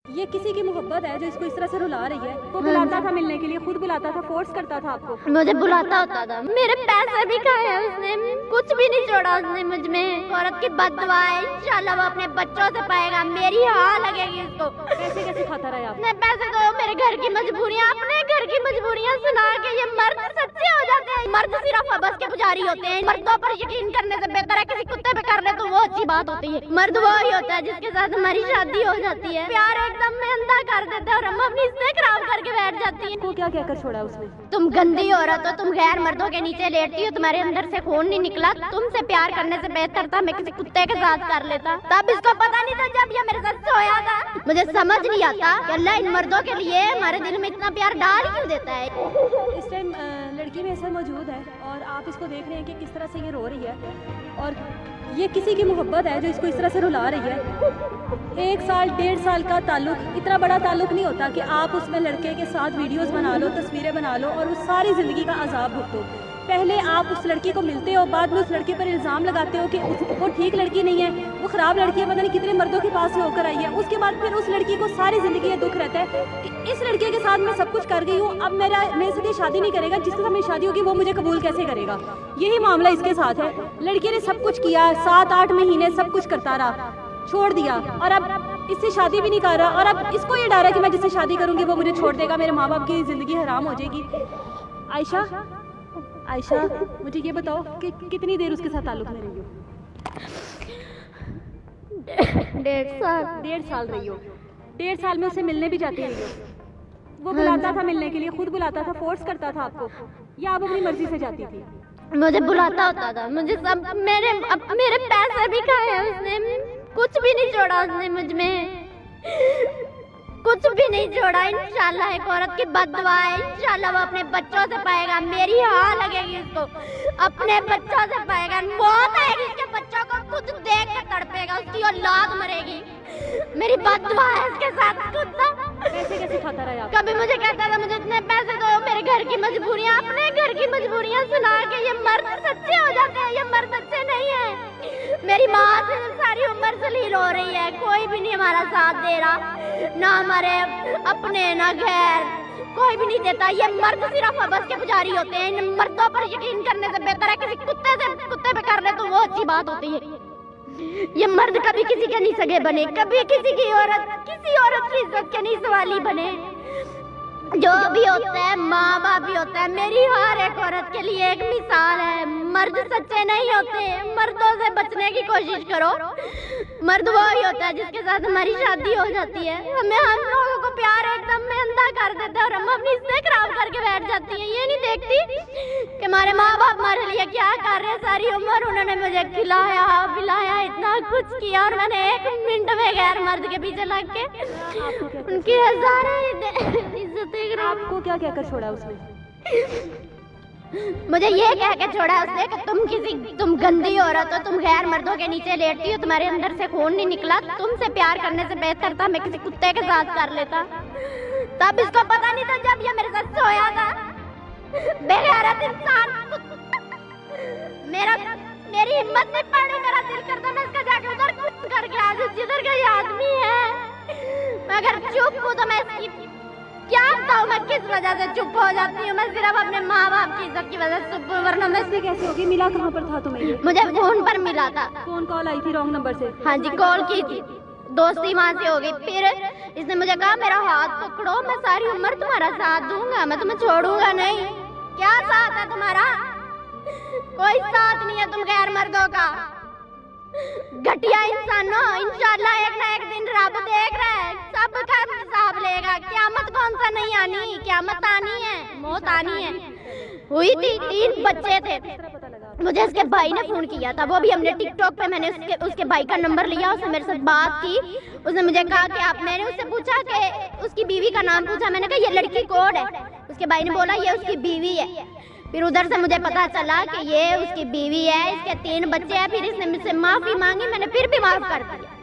ये किसी की मोहब्बत है जो इसको इस तरह से रुला रही है। वो बुलाता था मिलने के लिए, खुद बुलाता था, फोर्स करता था आपको। मुझे बुलाता होता था, मेरे पैसे भी खाए उसने, कुछ भी नहीं छोड़ा उसने मुझ में। औरत की बददुआ है, इंशाल्लाह वो अपने बच्चों से पाएगा, मेरी हाँ लगेगी उसको। पैसे कैसे खाता रहा आप? पैसे तो मेरे घर की मजबूरियाँ, अपने घर की मजबूरियाँ सुना के ये मर्द सच्चे हो जाते हैं। मर्द सिर्फ बस के पुजारी होते हैं। मर्दों पर यकीन करने से बेहतर है किसी कुत्ते पे कर ले तो वो अच्छी बात होती है। मर्द वो ही होता है जिसके साथ हमारी शादी हो जाती है, प्यार एकदम में अंधा कर देते हैं और हम अपनी इसमें खराब करके बैठ जाती है। को क्या कहकर छोड़ा उसने? तुम गंदी औरत हो, तुम गैर मर्दों के नीचे लेटती हो, तुम्हारे अंदर से खून नहीं निकला। तुमसे प्यार करने से बेहतर था मैं किसी कुत्ते के साथ कर लेता। तब इसको पता नहीं था जब ये मेरे साथ सोया था। मुझे समझ नहीं आता कि अल्लाह इन मर्दों के लिए हमारे दिल में इतना प्यार डाल क्यों देता है। इस टाइम लड़की में ऐसा मौजूद है और आप इसको देख रहे हैं कि किस तरह से ये रो रही है और ये किसी की मोहब्बत है जो इसको इस तरह से रुला रही है। 1 साल 1.5 साल का ताल्लुक इतना बड़ा ताल्लुक नहीं होता कि आप उसमें लड़के के साथ वीडियोस बना लो, तस्वीरें बना लो और उस सारी ज़िंदगी का अजाब भुगतो। पहले आप उस लड़की को मिलते हो, बाद में उस लड़के पर इल्ज़ाम लगाते हो कि वो ठीक लड़की नहीं है, वो ख़राब लड़की है, पता नहीं कितने मर्दों के पास से होकर आई है। उसके बाद फिर उस लड़की को सारी ज़िंदगी ये दुख रहता है कि इस लड़के के साथ मैं सब कुछ कर गई हूँ, अब मेरे से शादी नहीं करेगा, जिसके साथ मेरी शादी होगी वो मुझे कबूल कैसे करेगा। यही मामला इसके साथ है। लड़की ने सब कुछ किया, 7-8 महीने सब कुछ करता रहा, छोड़ दिया और अब इससे शादी भी नहीं कर रहा। और अब इसको ये डर है कि मैं जिससे शादी करूँगी वो मुझे छोड़ देगा, मेरे माँ बाप की ज़िंदगी हराम हो जाएगी। आयशा मुझे ये बताओ कि कितनी देर उसके साथ ताल्लुक में रही हो? 1.5 साल। 1.5 साल रही हो। 1.5 साल में उससे मिलने भी जाती रही हो? वो बुलाता था मिलने के लिए, खुद बुलाता था, फोर्स करता था आपको, या आप अपनी मर्जी से जाती थी? मुझे बुलाता होता था, मुझे सब मेरे पैसे भी खाए उसने, कुछ भी नहीं छोड़ा उसने मुझ में, कुछ भी नहीं छोड़ा। इंशाल्लाह एक औरत की बददुआ है, इंशाल्लाह वो अपने बच्चों से पाएगा, मेरी हाँ लगेगी उसको, अपने बच्चों से पाएगा। मौत आएगी उसके बच्चों को खुद देख के तड़पेगा, उसकी औलाद मरेगी। मेरी बददुआ है उसके साथ। कुत्ता पैसे कैसे खाता रहा आप? कभी मुझे कहता था मुझे इतने पैसे दो, मेरे घर की मजबूरियाँ, अपने घर की मजबूरियाँ सुना के ये मर्द सच्चे हो जाते हैं। ये मर्द अच्छे नहीं है। मेरी माँ से सारी उम्र जलील हो रही है, कोई भी नहीं हमारा साथ दे रहा, ना हमारे अपने ना गैर, कोई भी नहीं देता। ये मर्द सिर्फ बस के पुजारी होते हैं। इन मर्दों पर यकीन करने से बेहतर है किसी कुत्ते पे कर ले तो वो अच्छी बात होती है। ये मर्द कभी किसी के नहीं सगे बने, कभी किसी औरत की इज्जत के नहीं सवाली बने। जो भी होता है माँ बाप भी होता है। मेरी हर एक औरत के लिए एक मिसाल है, मर्द सच्चे नहीं होते, मर्दों से बचने की कोशिश करो। मर्द वो ही होता है जिसके साथ हमारी शादी हो जाती है। हम लोगों को प्यार एकदम में अंधा कर देते हैं और हम अपनी इसमें खराब करके बैठ जाती है। ये नहीं देखती कि हमारे माँ बाप हमारे लिए क्या कर रहे हैं। सारी उम्र उन्होंने मुझे खिलाया पिलाया, इतना कुछ किया और मैंने 1 मिनट में गैर मर्द के पीछे लग के उनकी हज़ारों इज्जत। आपको क्या कहकर छोड़ा उसने? मुझे ये कह के छोड़ा उसने कि तुम गंदी औरत हो, तुम गैर मर्दों के नीचे लेटती हो, तुम्हारे अंदर से खून नहीं निकला। तुमसे प्यार करने से बेहतर था मैं किसी कुत्ते के साथ कर लेता। तब इसको पता नहीं था जब ये मेरे साथ सोया था। बेगैरत इंसान, मेरी हिम्मत नहीं पड़ी, मेरा दिल करता मैं इसका जाके उधर खून करके आ जाऊं जिधर का ये आदमी है। मैं अगर चुप हूँ तो मैं इसकी क्या बताऊँ मैं किस वजह से चुप हो जाती हूँ। मैं सिर्फ अपने माँ बाप की इज्जत की वजह से चुप हूँ, वरना मैं इससे कैसे होगी? मिला कहाँ पर था तुम्हें ये? मुझे फोन पर मिला था। फोन कॉल आई थी रॉन्ग नंबर से? हाँ जी, कॉल की थी, दोस्ती वहाँ से हो गई। फिर इसने मुझे कहा मेरा हाथ पकड़ो, मैं सारी उम्र तुम्हारा साथ दूंगा, मैं तुम्हें छोड़ूंगा नहीं। क्या साथ है तुम्हारा? कोई साथ नहीं है तुम गैर मर्दों का। घटिया इंसानों, इंशाल्लाह एक ना एक दिन रब देख रहा है, सबका हिसाब लेगा। क़यामत कौन सा नहीं आनी, क़यामत आनी है, मौत आनी है। हुई थी, 3 बच्चे थे। मुझे उसके भाई ने फोन किया था, वो भी हमने टिकटॉक पे, मैंने उसके भाई का नंबर लिया, उसने मेरे साथ बात की। उसने मुझे कहा कि मैंने उससे पूछा कि उसकी बीवी का नाम पूछा, मैंने कहा ये लड़की कौन है? उसके भाई ने बोला ये उसकी बीवी है। फिर उधर से मुझे पता चला कि ये उसकी बीवी है, इसके 3 बच्चे हैं। फिर इसने मुझसे माफी मांगी, मैंने फिर भी माफ कर दिया।